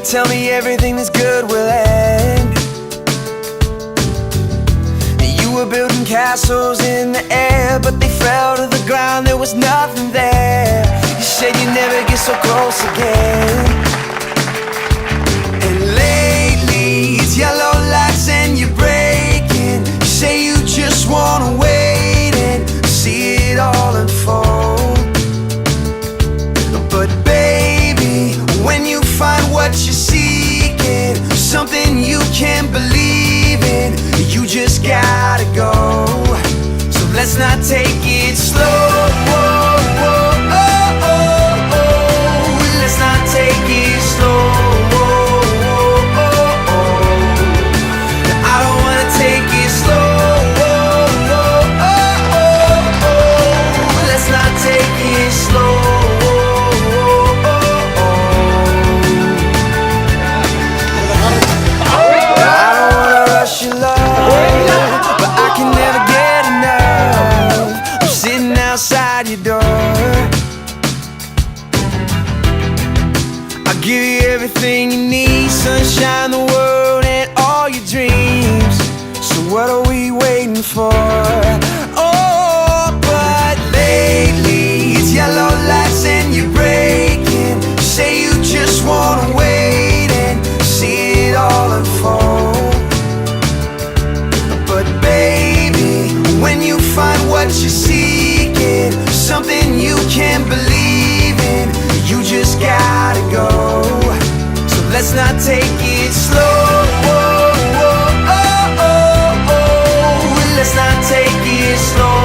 tell me everything that's good will end. You were building castles in the air, but they fell to the ground, there was nothing there. You said you'd never get so close again. And lately it's yellow lights and you're breaking. You say you just wanna wait and see it all unfold. But baby, when you find what you're seeking, something you can't believe in, you just gotta go. So let's not take it slow. Let's not take it slow. I don't wanna take it slow. Let's not take it slow. Your door, I'll give you everything you need, sunshine, the world, and all your dreams. So what are we waiting for? Oh, but lately it's yellow lights and you're breaking. You say you just wanna wait and see it all unfold. But baby, when you find what you seeking, something you can't believe in, you just gotta go. So let's not take it slow. Let's not take it slow.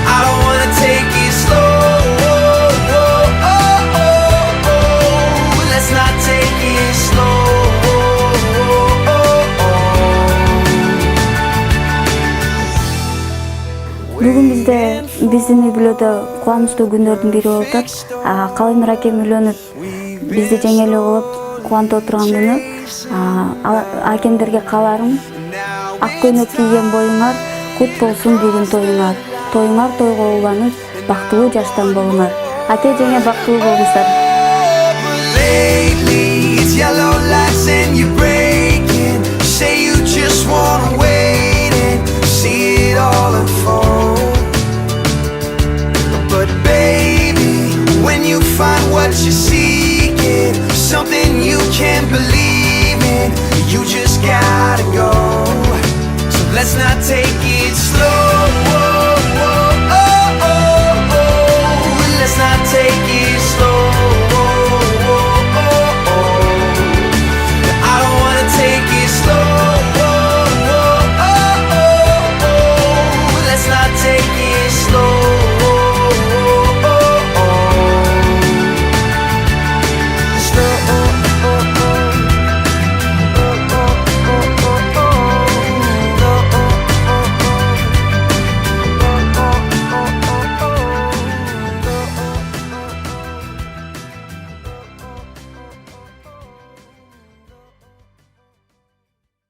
I don't wanna take it slow. Let's not take it slow. Бүгүн биздин үй бүлөдө кубанычтуу күндөрдүн бири болуп атат. Калыйнур акем үйлөнүп, бизди жеңе эле кылып кубантып отурган күнү. Акемдерге кааларым, ак көйнөк кийген боюңар кут болсун бүгүн тоюңар. Тоюңар тойго уланып, бактылуу жаштан болуңар. Ате жеңе бактылуу болуңуздар. Find what you're seeking, something you can't believe in, you just gotta go. So let's not take it slow.